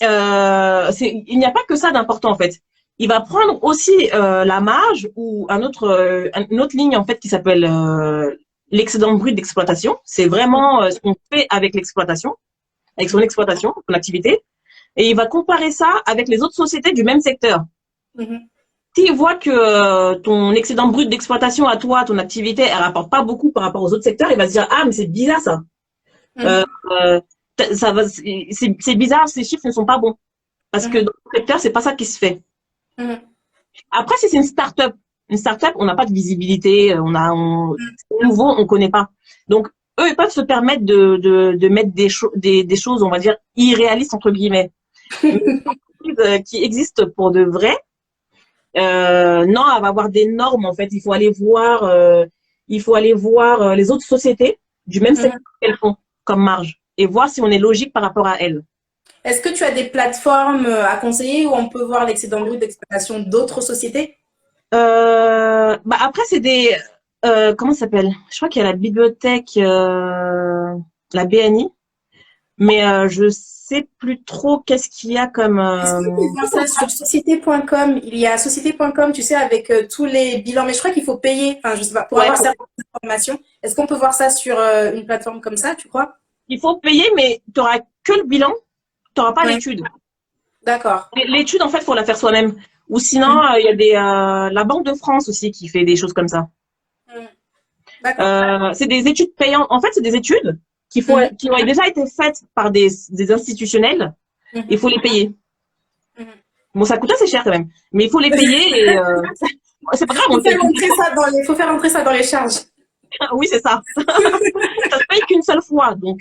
S2: il n'y a pas que ça d'important, en fait. Il va prendre aussi la marge ou une autre ligne, en fait, qui s'appelle l'excédent brut d'exploitation. C'est vraiment ce qu'on fait avec l'exploitation, avec son exploitation, son activité. Et il va comparer ça avec les autres sociétés du même secteur. S'il voit que ton excédent brut d'exploitation à toi, ton activité, elle rapporte pas beaucoup par rapport aux autres secteurs, il va se dire, ah, mais c'est bizarre ça. C'est bizarre, ces chiffres ne sont pas bons. Parce que dans le secteur, c'est pas ça qui se fait. Après, si c'est une start-up, on n'a pas de visibilité, c'est nouveau, on connaît pas. Donc, eux, ils peuvent se permettre de mettre des choses, on va dire, irréalistes, entre guillemets. Qui existent pour de vrai. Non, elle va avoir des normes, en fait. Il faut aller voir les autres sociétés du même secteur qu'elles font comme marge et voir si on est logique par rapport à elles.
S1: Est-ce que tu as des plateformes à conseiller où on peut voir l'excédent brut d'exploitation d'autres sociétés?
S2: Après, c'est des comment ça s'appelle? Je crois qu'il y a la bibliothèque, la BNI, mais je sais plus trop qu'est-ce qu'il y a comme.
S1: Est-ce que tu peux voir ça sur société.com? Il y a société.com, tu sais, avec tous les bilans, mais je crois qu'il faut payer, enfin, je sais pas, pour avoir certaines informations. Est-ce qu'on peut voir ça sur une plateforme comme ça, tu crois?
S2: Il faut payer, mais tu n'auras que le bilan, tu n'auras pas l'étude.
S1: D'accord.
S2: L'étude, en fait, faut la faire soi-même. Ou sinon, il y a la Banque de France aussi qui fait des choses comme ça. C'est des études payantes. En fait, c'est des études qui ont déjà été faites par des institutionnels. Il faut les payer. Bon, ça coûte assez cher quand même, mais il faut les payer et c'est pas grave.
S1: Il faut faire entrer ça dans les charges.
S2: Oui, c'est ça. Ça se paye qu'une seule fois, donc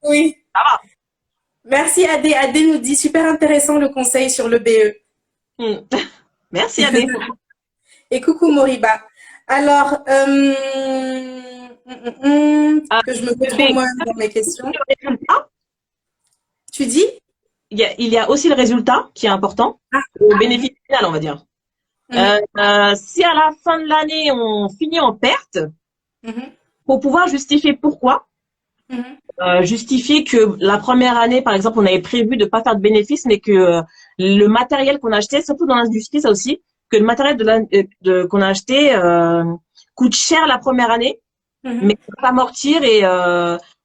S1: oui.
S2: Ça va.
S1: Merci Adé. Adé nous dit super intéressant le conseil sur le BE.
S2: Merci Adé.
S1: Et coucou Moriba. Alors, que je me retrouve moi dans mes questions. Tu dis?
S2: Il y a aussi le résultat qui est important, le bénéfice final, on va dire. Si à la fin de l'année, on finit en perte, pour pouvoir justifier pourquoi, justifier que la première année, par exemple, on avait prévu de ne pas faire de bénéfice, mais que le matériel qu'on a acheté, surtout dans l'industrie, ça aussi, que le matériel qu'on a acheté coûte cher la première année, mais va amortir et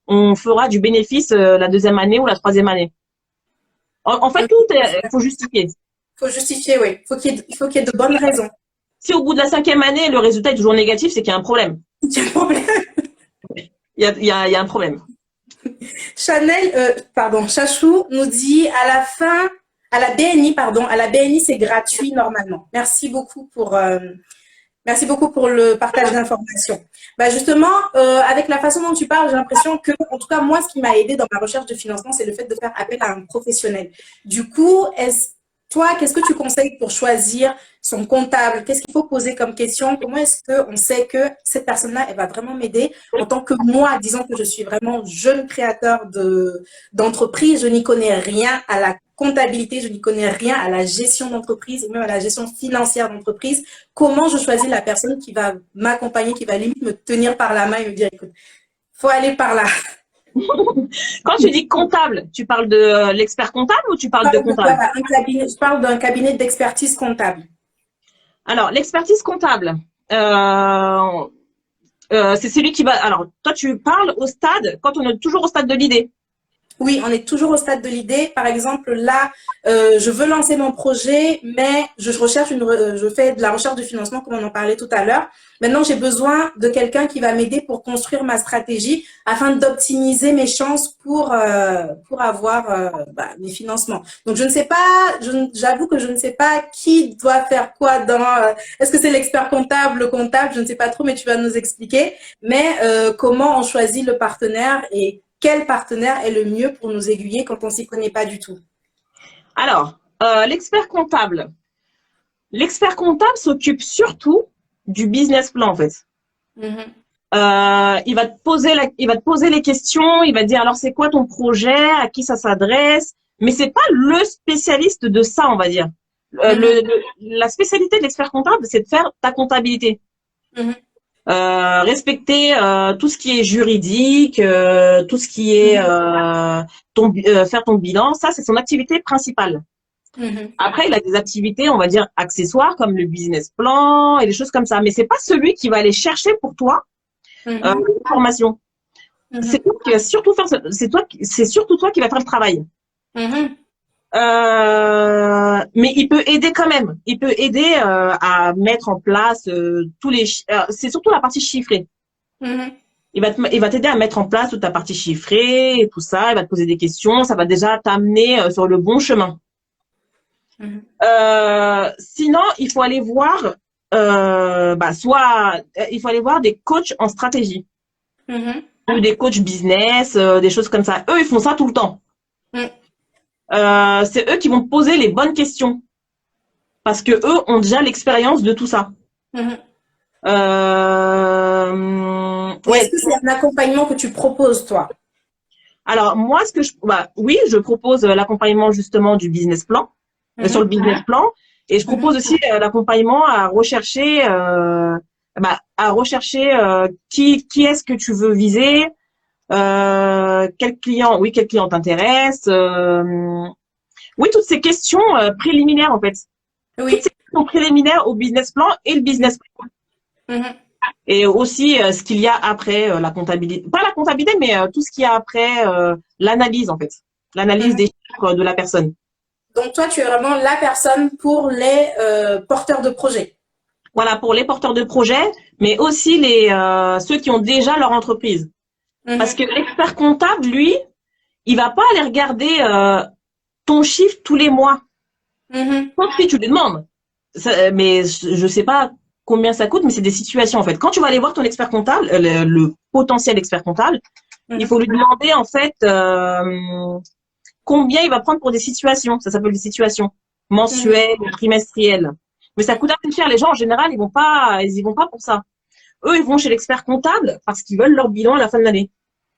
S2: on fera du bénéfice la deuxième année ou la troisième année. En fait, il faut justifier.
S1: Il faut justifier, oui. Il faut qu'il y ait de bonnes raisons.
S2: Si au bout de la cinquième année, le résultat est toujours négatif, c'est qu'il y a un problème.
S1: Il y a un problème.
S2: Il y a un problème.
S1: Chachou nous dit à la BNI, c'est gratuit normalement. Merci beaucoup pour le partage d'informations. Justement, avec la façon dont tu parles, j'ai l'impression que, en tout cas, moi, ce qui m'a aidé dans ma recherche de financement, c'est le fait de faire appel à un professionnel. Du coup, toi, qu'est-ce que tu conseilles pour choisir son comptable? Qu'est-ce qu'il faut poser comme question? Comment est-ce qu'on sait que cette personne-là, elle va vraiment m'aider en tant que moi, disons que je suis vraiment jeune créateur d'entreprise, je n'y connais rien à la comptabilité, je n'y connais rien à la gestion d'entreprise et même à la gestion financière d'entreprise. Comment je choisis la personne qui va m'accompagner, qui va limite me tenir par la main et me dire, écoute, faut aller par là.
S2: Quand tu dis comptable, tu parles de l'expert comptable ou tu parles de comptable?
S1: Je parle d'un cabinet d'expertise comptable.
S2: Alors, l'expertise comptable, c'est celui qui va… Alors, toi, tu parles au stade, quand on est toujours au stade de l'idée.
S1: Oui, on est toujours au stade de l'idée. Par exemple, là, je veux lancer mon projet, mais je fais de la recherche de financement, comme on en parlait tout à l'heure. Maintenant, j'ai besoin de quelqu'un qui va m'aider pour construire ma stratégie afin d'optimiser mes chances pour avoir mes financements. Donc, je ne sais pas, j'avoue que je ne sais pas qui doit faire quoi est-ce que c'est l'expert comptable, le comptable, je ne sais pas trop, mais tu vas nous expliquer. Mais comment on choisit le partenaire et quel partenaire est le mieux pour nous aiguiller quand on s'y connaît pas du tout?
S2: Alors, l'expert comptable s'occupe surtout du business plan en fait.
S1: Mhm.
S2: Il va te poser les questions, il va te dire alors c'est quoi ton projet, à qui ça s'adresse, mais c'est pas le spécialiste de ça, on va dire.
S1: Mhm.
S2: La spécialité de l'expert comptable, c'est de faire ta comptabilité.
S1: Mhm.
S2: Respecter tout ce qui est juridique, tout ce qui est
S1: Mhm.
S2: faire ton bilan, ça c'est son activité principale.
S1: Mhm.
S2: Après, il a des activités, on va dire accessoires comme le business plan et des choses comme ça, mais c'est pas celui qui va aller chercher pour toi
S1: Mhm.
S2: l'information. C'est
S1: Mhm.
S2: toi qui va surtout faire, c'est surtout toi qui va faire le travail.
S1: Mhm.
S2: Mais il peut aider quand même. Il peut aider à mettre en place c'est surtout la partie chiffrée.
S1: Mhm.
S2: Il va t'aider à mettre en place toute ta partie chiffrée et tout ça. Il va te poser des questions. Ça va déjà t'amener sur le bon chemin.
S1: Mhm.
S2: Sinon, il faut aller voir, il faut aller voir des coachs en stratégie
S1: Mhm.
S2: ou des coachs business, des choses comme ça. Eux, ils font ça tout le temps.
S1: Mhm.
S2: C'est eux qui vont te poser les bonnes questions parce que eux ont déjà l'expérience de tout ça.
S1: Mhm. Et est-ce
S2: Ouais.
S1: que c'est un accompagnement que tu proposes, toi?
S2: Alors moi, oui, je propose l'accompagnement justement du business plan sur le
S1: Mhm.
S2: business plan, et je propose
S1: Mhm.
S2: aussi l'accompagnement à rechercher qui est-ce que tu veux viser, quel client t'intéresse, oui, toutes ces questions préliminaires en fait, toutes ces
S1: Oui.
S2: questions préliminaires au business plan et le business plan.
S1: Mhm.
S2: Et aussi ce qu'il y a après la comptabilité, pas la comptabilité, mais tout ce qu'il y a après l'analyse en fait, l'analyse
S1: Mhm.
S2: des chiffres de la personne.
S1: Donc, toi, tu es vraiment la personne pour les porteurs de projets.
S2: Voilà, pour les porteurs de projets, mais aussi ceux qui ont déjà leur entreprise. Parce
S1: Mhm.
S2: que l'expert comptable, lui, il va pas aller regarder ton chiffre tous les mois.
S1: Mhm.
S2: Sauf si tu lui demandes. Mais je sais pas combien ça coûte, mais c'est des situations en fait. Quand tu vas aller voir ton expert comptable, le potentiel expert comptable, il faut
S1: Mhm.
S2: lui demander en fait combien il va prendre pour des situations. Ça s'appelle des situations
S1: Mhm.
S2: mensuelles, trimestrielles. Mais ça coûte assez cher. Les gens en général, ils y vont pas pour ça. Eux, ils vont chez l'expert comptable parce qu'ils veulent leur bilan à la fin de l'année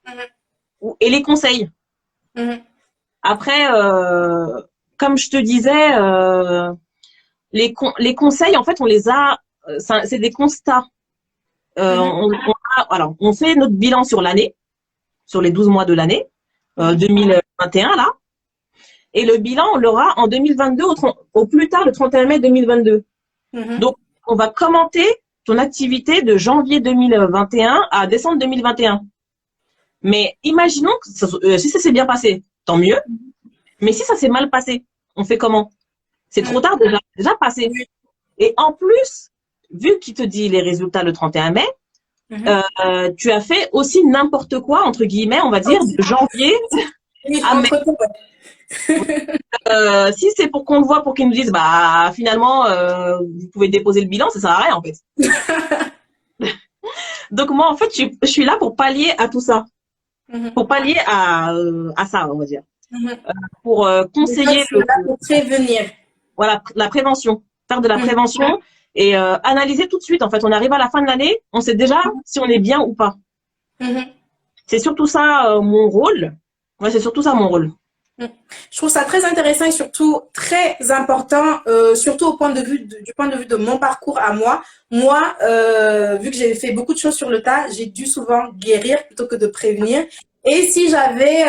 S1: Mhm.
S2: et les conseils.
S1: Mhm.
S2: Après, comme je te disais, les conseils, en fait, on les a, c'est des constats.
S1: Mhm.
S2: Alors, on fait notre bilan sur l'année, sur les 12 mois de l'année
S1: Mhm.
S2: 2021 là, et le bilan, on l'aura en 2022 au plus tard le 31 mai 2022.
S1: Mhm.
S2: Donc, on va commenter ton activité de janvier 2021 à décembre 2021. Mais imaginons que si ça s'est bien passé, tant mieux. Mais si ça s'est mal passé, on fait comment? C'est trop
S1: Mhm.
S2: tard déjà passé.
S1: Oui.
S2: Et en plus, vu qu'il te dit les résultats le 31 mai,
S1: Mhm.
S2: tu as fait aussi n'importe quoi, entre guillemets, on va dire, de janvier
S1: Oui,
S2: à mai.
S1: entre-temps,
S2: Si c'est pour qu'on le voit, pour qu'ils nous disent, bah finalement, vous pouvez déposer le bilan, ça sert à rien en fait.
S1: ouais.
S2: Donc moi, en fait, je suis là pour pallier à tout ça,
S1: Mhm.
S2: pour pallier à ça, on va dire,
S1: Mhm.
S2: pour
S1: Donc, toi,
S2: conseiller
S1: tu es là pour prévenir.
S2: voilà, la prévention, faire de la
S1: Mhm.
S2: prévention et analyser tout de suite. En fait, on arrive à la fin de l'année, on sait déjà si on est bien ou pas.
S1: Mhm.
S2: C'est surtout ça mon rôle. Ouais, c'est surtout ça mon rôle.
S1: Mm. Je trouve ça très intéressant et surtout très important, surtout au point de vue du point de vue de mon parcours à moi. Moi, vu que j'ai fait beaucoup de choses sur le tas, j'ai dû souvent guérir plutôt que de prévenir. Et si j'avais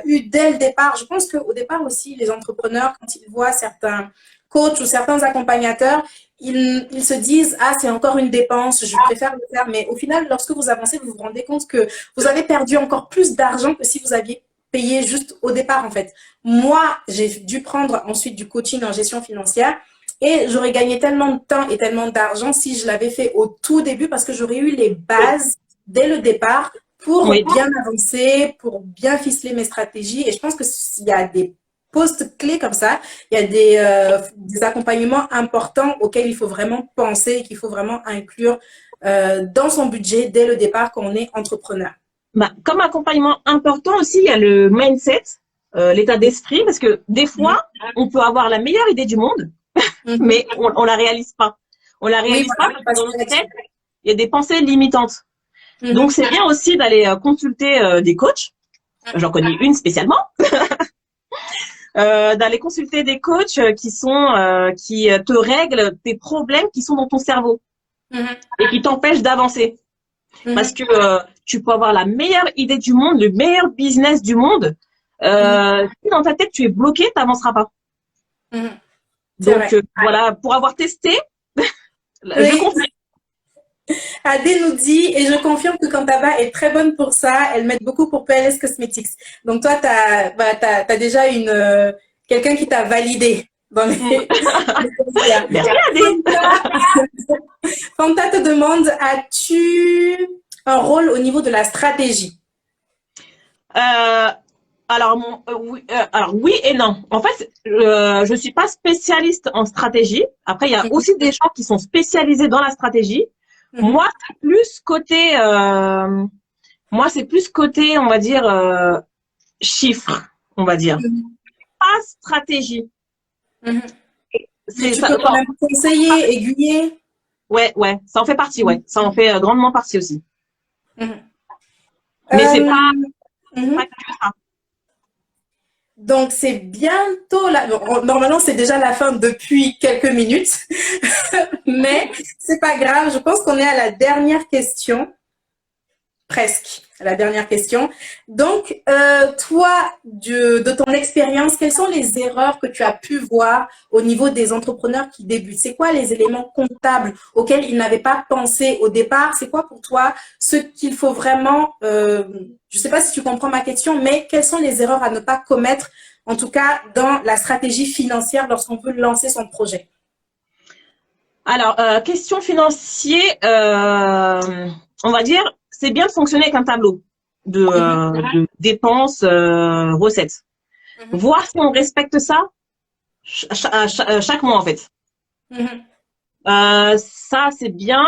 S1: eu dès le départ, je pense qu'au départ aussi, les entrepreneurs, quand ils voient certains coachs ou certains accompagnateurs, ils se disent, ah, c'est encore une dépense, je préfère le faire. Mais au final, lorsque vous avancez, vous vous rendez compte que vous avez perdu encore plus d'argent que si vous aviez payé juste au départ, en fait. Moi, j'ai dû prendre ensuite du coaching en gestion financière et j'aurais gagné tellement de temps et tellement d'argent si je l'avais fait au tout début parce que j'aurais eu les bases dès le départ pour
S2: Oui.
S1: bien avancer, pour bien ficeler mes stratégies. Et je pense que s'il y a des postes clés comme ça, il y a des accompagnements importants auxquels il faut vraiment penser et qu'il faut vraiment inclure dans son budget dès le départ quand on est entrepreneur.
S2: Bah, comme accompagnement important aussi, il y a le mindset, l'état d'esprit, parce que des fois, on peut avoir la meilleure idée du monde, mais on la réalise pas. On la
S1: Oui,
S2: réalise pas
S1: voilà,
S2: parce que dans notre tête, il y a des pensées limitantes. Donc, c'est bien aussi d'aller consulter des coachs. J'en connais une spécialement. D'aller consulter des coachs qui te règlent tes problèmes qui sont dans ton cerveau et qui t'empêchent d'avancer. Parce que tu peux avoir la meilleure idée du monde, le meilleur business du monde. Si dans ta tête tu es bloqué, tu n'avanceras pas. Donc voilà, pour avoir testé, je confirme.
S1: Adé nous dit, et je confirme que Kantaba est très bonne pour ça, elle m'aide beaucoup pour PLS Cosmetics. Donc toi, tu as déjà quelqu'un qui t'a validé dans les...
S2: Merci Adé.
S1: Fanta te demande, as-tu un rôle au niveau de la stratégie?
S2: Alors oui et non. En fait, je suis pas spécialiste en stratégie. Après, il y a aussi des gens qui sont spécialisés dans la stratégie. Moi, c'est plus côté, on va dire, chiffres, on va dire. Pas stratégie.
S1: C'est tu peux quand même conseiller, aiguiller.
S2: Ouais, ça en fait partie, ouais. Ça en fait grandement partie aussi. Mais c'est pas que ça.
S1: Donc, c'est bientôt là. Normalement, c'est déjà la fin depuis quelques minutes. Mais c'est pas grave. Je pense qu'on est à la dernière question. Presque à la dernière question. Donc, toi, de ton expérience, quelles sont les erreurs que tu as pu voir au niveau des entrepreneurs qui débutent? C'est quoi les éléments comptables auxquels ils n'avaient pas pensé au départ? C'est quoi pour toi ce qu'il faut vraiment, je ne sais pas si tu comprends ma question, mais quelles sont les erreurs à ne pas commettre, en tout cas dans la stratégie financière lorsqu'on veut lancer son projet?
S2: Alors, question financière, on va dire, c'est bien de fonctionner avec un tableau de dépenses, recettes. Voir si on respecte ça chaque mois, en fait. Ça, c'est bien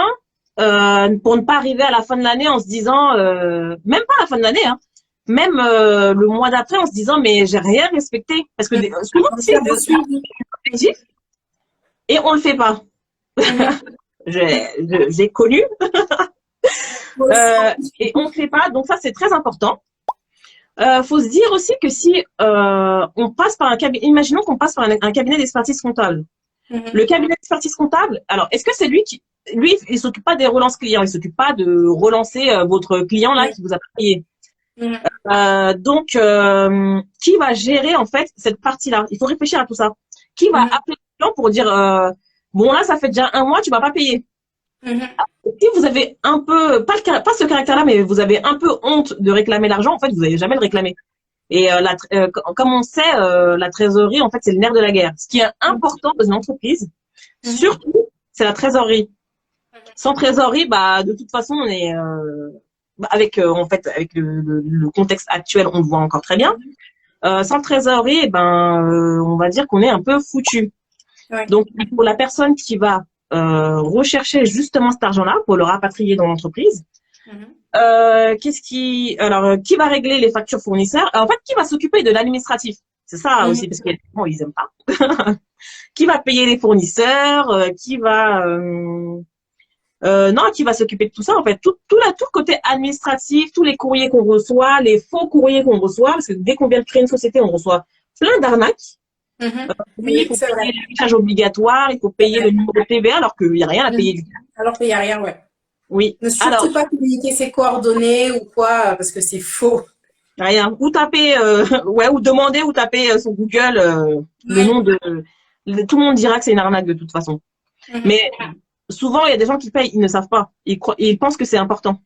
S2: pour ne pas arriver à la fin de l'année en se disant, même pas à la fin de l'année, hein, même le mois d'après en se disant, mais j'ai rien respecté. Parce que souvent, c'est objectif et on le fait pas. J'ai connu. Et on ne fait pas, donc ça c'est très important. Faut se dire aussi que si on passe par un cabinet, imaginons qu'on passe par un cabinet d'expertise comptable. Le cabinet d'expertise comptable, alors est-ce que c'est lui, il s'occupe pas des relances clients, il s'occupe pas de relancer votre client là qui vous a payé. Donc qui va gérer en fait cette partie-là? Il faut réfléchir à tout ça. Qui va appeler le client pour dire bon là ça fait déjà un mois tu vas pas payer. Si vous avez un peu, pas ce caractère-là, mais vous avez un peu honte de réclamer l'argent, en fait, vous n'allez jamais le réclamer. Et comme on sait, la trésorerie, en fait, c'est le nerf de la guerre. Ce qui est important dans une entreprise, surtout, c'est la trésorerie. Sans trésorerie, bah, de toute façon, on est avec le contexte actuel, on le voit encore très bien. Sans trésorerie, eh ben, on va dire qu'on est un peu foutu. Donc, pour la personne qui va rechercher justement cet argent-là pour le rapatrier dans l'entreprise. Qui va régler les factures fournisseurs? En fait, qui va s'occuper de l'administratif? C'est ça aussi, parce qu'ils ils aiment pas. Qui va payer les fournisseurs? Qui va s'occuper de tout ça? En fait, tout le côté administratif, tous les courriers qu'on reçoit, les faux courriers qu'on reçoit, parce que dès qu'on vient de créer une société, on reçoit plein d'arnaques. Il faut payer l'affichage obligatoire, il faut payer le numéro de TVA alors qu'il n'y a rien à payer du tout.
S1: Alors qu'il n'y a rien, ouais.
S2: Oui.
S1: Ne surtout pas communiquer ses coordonnées ou quoi, parce que c'est faux.
S2: Rien. Ou taper, ou demander ou taper sur Google le nom de. Tout le monde dira que c'est une arnaque de toute façon. Mais souvent, il y a des gens qui payent, ils ne savent pas. Ils pensent que c'est important.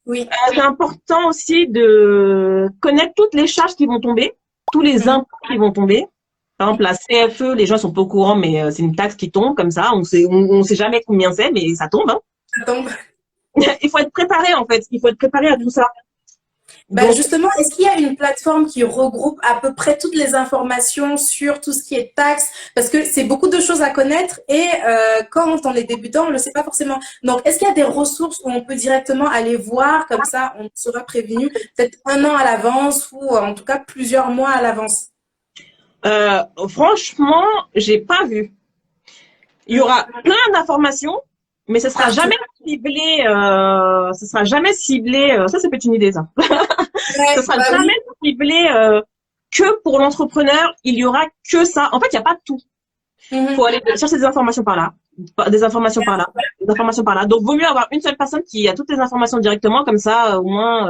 S1: Oui.
S2: C'est important aussi de connaître toutes les charges qui vont tomber, tous les
S1: Mhm.
S2: impôts qui vont tomber. Par exemple, la CFE, les gens sont pas au courant, mais c'est une taxe qui tombe comme ça. On sait jamais combien c'est, mais ça tombe, hein.
S1: Donc,
S2: Il faut être préparé, en fait. Il faut être préparé à tout ça.
S1: bah
S2: Donc,
S1: justement, est-ce qu'il y a une plateforme qui regroupe à peu près toutes les informations sur tout ce qui est taxes? Parce que c'est beaucoup de choses à connaître et quand on est débutant, on ne le sait pas forcément. Donc, est-ce qu'il y a des ressources où on peut directement aller voir, comme ça, on sera prévenu peut-être un an à l'avance ou en tout cas plusieurs mois à l'avance?
S2: franchement, j'ai pas vu. Il y aura plein d'informations, mais
S1: Partout.
S2: ce sera jamais ciblé, ça peut être une idée, ça. Ce
S1: Ouais,
S2: sera
S1: bah
S2: jamais
S1: oui.
S2: ciblé, que pour l'entrepreneur. Il y aura que ça. En fait, il n'y a pas tout. Faut
S1: Mhm.
S2: aller chercher des informations par là, des informations par là, des informations par là. Donc, vaut mieux avoir une seule personne qui a toutes les informations directement, comme ça, au moins,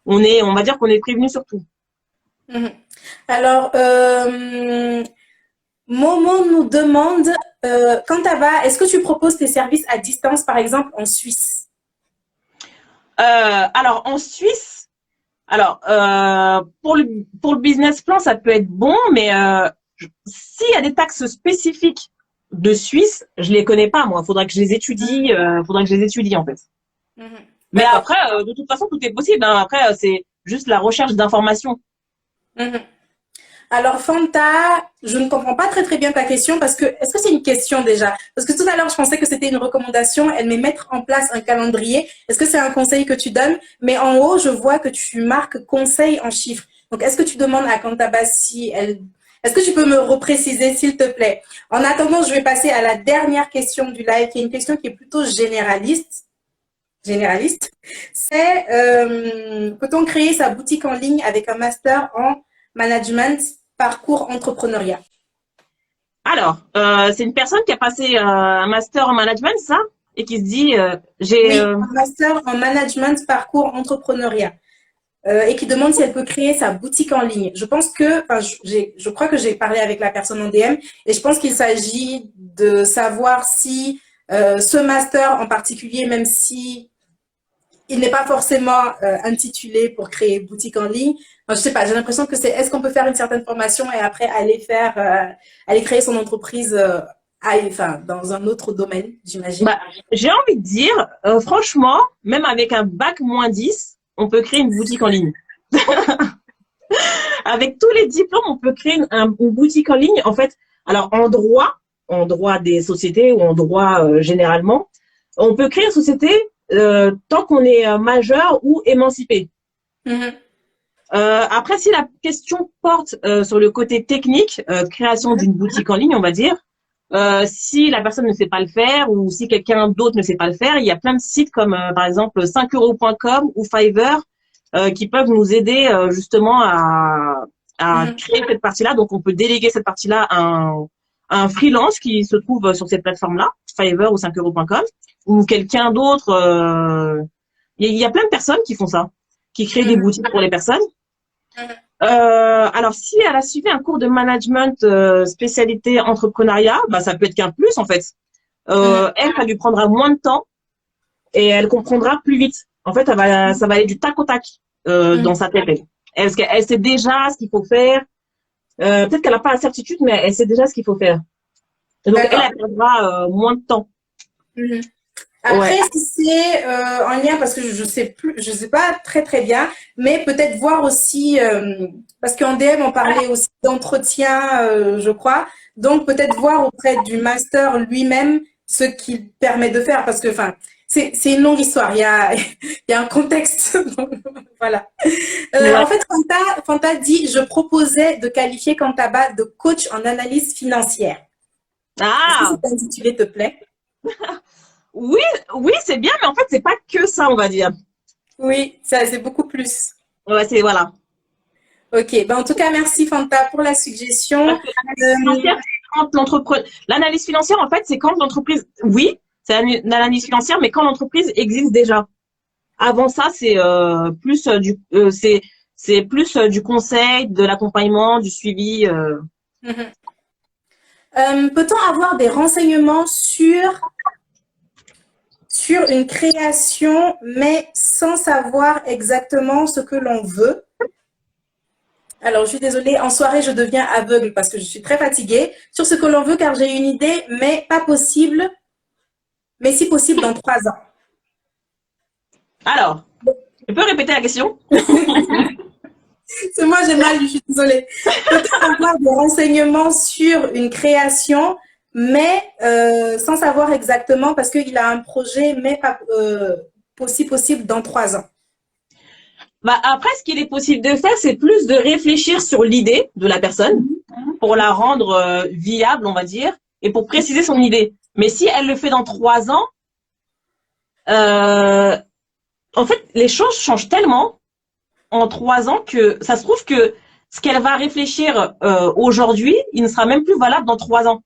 S2: on va dire qu'on est prévenu sur tout.
S1: Mhm. Alors, Momo nous demande, Kantaba, est-ce que tu proposes tes services à distance, par exemple en Suisse?
S2: Alors, en Suisse, pour le business plan, ça peut être bon, mais s'il y a des taxes spécifiques de Suisse, je les connais pas, moi. Faudrait que je les étudie, en fait.
S1: Mhm.
S2: Mais
S1: D'accord.
S2: après, de toute façon, tout est possible, hein. Après, c'est juste la recherche d'informations.
S1: Mhm. Alors, Fanta, je ne comprends pas très très bien ta question parce que, est-ce que c'est une question déjà? Parce que tout à l'heure, je pensais que c'était une recommandation. Elle met mettre en place un calendrier. Est-ce que c'est un conseil que tu donnes? Mais en haut, je vois que tu marques conseil en chiffres. Donc, est-ce que tu demandes à Kantaba si elle... Est-ce que tu peux me repréciser, s'il te plaît? En attendant, je vais passer à la dernière question du live, qui est une question qui est plutôt généraliste. Généraliste. C'est, peut-on créer sa boutique en ligne avec un master en management, parcours entrepreneuriat?
S2: C'est une personne qui a passé un master en management, ça, et qui se dit,
S1: Oui, un master en management, parcours entrepreneuriat. Et qui demande si elle peut créer sa boutique en ligne. Je pense que, enfin, je crois que j'ai parlé avec la personne en DM et je pense qu'il s'agit de savoir si ce master en particulier, même si il n'est pas forcément intitulé pour créer boutique en ligne. Enfin, je sais pas, j'ai l'impression que c'est est-ce qu'on peut faire une certaine formation et après aller créer son entreprise enfin, dans un autre domaine, j'imagine.
S2: bah, j'ai envie de dire, franchement, même avec un bac -10, on peut créer une boutique en ligne. Avec tous les diplômes, on peut créer une boutique en ligne. En fait, alors en droit des sociétés ou en droit généralement, on peut créer une société tant qu'on est majeur ou émancipé.
S1: Mhm.
S2: Après, si la question porte sur le côté technique, création d'une boutique en ligne, on va dire, si la personne ne sait pas le faire ou si quelqu'un d'autre ne sait pas le faire, il y a plein de sites comme par exemple 5euros.com ou Fiverr qui peuvent nous aider justement à
S1: Mhm.
S2: créer cette partie-là. Donc, on peut déléguer cette partie-là à un freelance qui se trouve sur cette plateforme-là, Fiverr ou 5euros.com, ou quelqu'un d'autre. Il y a plein de personnes qui font ça, qui créent des
S1: Mhm.
S2: boutiques pour les personnes.
S1: Mhm.
S2: Alors, si elle a suivi un cours de management spécialité entrepreneuriat, bah, ça peut être qu'un plus en fait.
S1: Mhm.
S2: Elle, ça lui prendra moins de temps et elle comprendra plus vite. En fait, ça va aller du tac au tac dans
S1: Mhm.
S2: sa tête. Elle sait déjà ce qu'il faut faire. Peut-être qu'elle n'a pas la certitude, mais elle sait déjà ce qu'il faut faire. Et donc,
S1: D'accord.
S2: elle perdra moins de temps.
S1: Mhm.
S2: Ouais.
S1: Après, si c'est en lien, parce que je sais plus, je sais pas très très bien, mais peut-être voir aussi, parce qu'en DM on parlait aussi d'entretien, je crois, donc peut-être voir auprès du master lui-même ce qu'il permet de faire, parce que enfin, c'est une longue histoire, il y a un contexte, donc, voilà. En
S2: Ouais.
S1: fait, Fanta dit, je proposais de qualifier Kantaba de coach en analyse financière. Est-ce que
S2: Ah,
S1: cet intitulé te plaît?
S2: oui, oui, c'est bien, mais en fait, c'est pas que ça, on va dire.
S1: Oui, ça c'est beaucoup plus.
S2: Ouais, c'est voilà.
S1: Ok, ben en tout cas, merci Fanta pour la suggestion.
S2: Parce que l'analyse
S1: Euh,
S2: financière, c'est quand l'entreprise. L'analyse financière, en fait, c'est quand l'entreprise. Oui, c'est l'analyse financière, mais quand l'entreprise existe déjà. Avant ça, c'est plus du conseil, de l'accompagnement, du suivi.
S1: mhm. Peut-on avoir des renseignements sur une création, mais sans savoir exactement ce que l'on veut. Alors, je suis désolée, en soirée, je deviens aveugle parce que je suis très fatiguée. Sur ce que l'on veut, car j'ai une idée, mais pas possible, mais si possible dans 3 ans.
S2: Alors, tu peux répéter la question?
S1: C'est moi, j'ai mal lu, je suis désolée. Peut-être avoir des renseignements sur une création, mais sans savoir exactement parce qu'il a un projet, mais pas possible dans 3 ans.
S2: Bah, après, ce qu'il est possible de faire, c'est plus de réfléchir sur l'idée de la personne pour la rendre viable, on va dire, et pour préciser son idée. Mais si elle le fait dans 3 ans, en fait, les choses changent tellement en 3 ans que ça se trouve que ce qu'elle va réfléchir aujourd'hui, il ne sera même plus valable dans 3 ans.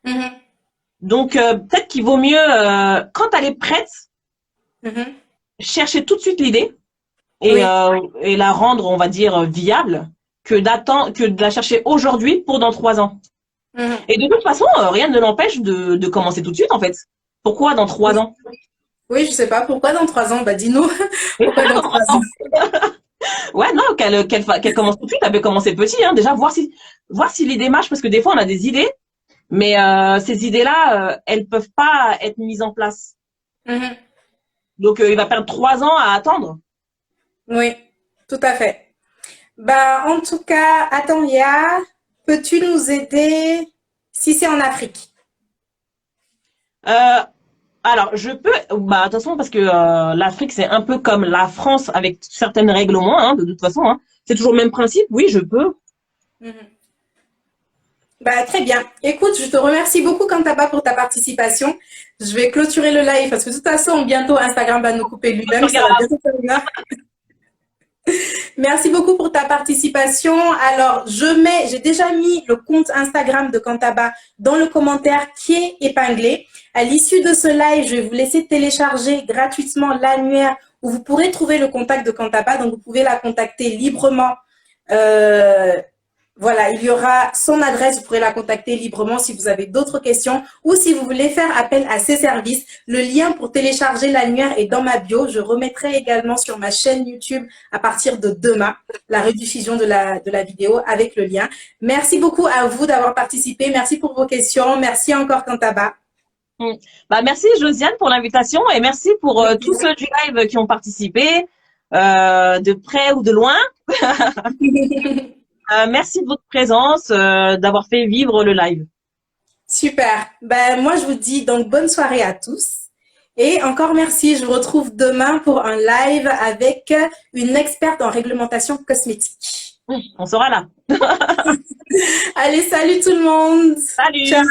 S1: Mhm.
S2: Donc, peut-être qu'il vaut mieux, quand elle est prête,
S1: Mhm.
S2: chercher tout de suite l'idée
S1: Oui.
S2: et la rendre, on va dire, viable, que de la chercher aujourd'hui pour dans 3 ans.
S1: Mhm.
S2: Et de toute façon, rien ne l'empêche de commencer tout de suite, en fait. Pourquoi dans 3 ans?
S1: Oui, je sais pas. Pourquoi dans 3 ans? Bah, dis-nous. Pourquoi dans 3 ans?
S2: Ouais, non, qu'elle commence tout de suite, elle peut commencer petit, hein, déjà voir si l'idée marche, parce que des fois on a des idées, mais ces idées-là, elles peuvent pas être mises en place.
S1: Mhm.
S2: Donc il va perdre 3 ans à attendre.
S1: Oui, tout à fait. Bah, en tout cas, attends, Yah, peux-tu nous aider si c'est en Afrique?
S2: Euh, alors je peux, bah attention parce que l'Afrique c'est un peu comme la France avec certaines règles au moins, hein, de toute façon, hein. C'est toujours le même principe. Oui, je peux.
S1: Mhm. Bah, très bien. Écoute, je te remercie beaucoup, Kantaba, pour ta participation. Je vais clôturer le live parce que de toute façon, bientôt, Instagram va nous couper lui-même. Ça va bientôt faire une heure. Merci beaucoup pour ta participation. Alors, j'ai déjà mis le compte Instagram de Kantaba dans le commentaire qui est épinglé. À l'issue de ce live, je vais vous laisser télécharger gratuitement l'annuaire où vous pourrez trouver le contact de Kantaba. Donc, vous pouvez la contacter librement. Voilà, il y aura son adresse, vous pourrez la contacter librement si vous avez d'autres questions ou si vous voulez faire appel à ses services. Le lien pour télécharger l'annuaire est dans ma bio. Je remettrai également sur ma chaîne YouTube à partir de demain la rediffusion de la vidéo avec le lien. Merci beaucoup à vous d'avoir participé. Merci pour vos questions. Merci encore, Kantaba.
S2: Bah merci Josiane pour l'invitation et merci pour tous ceux du live qui ont participé, de près ou de loin. Merci de votre présence, d'avoir fait vivre le live.
S1: Super. Ben, moi, je vous dis donc bonne soirée à tous. Et encore merci. Je vous retrouve demain pour un live avec une experte en réglementation cosmétique.
S2: On sera là.
S1: Allez, salut tout le monde.
S2: Salut.
S1: Ciao.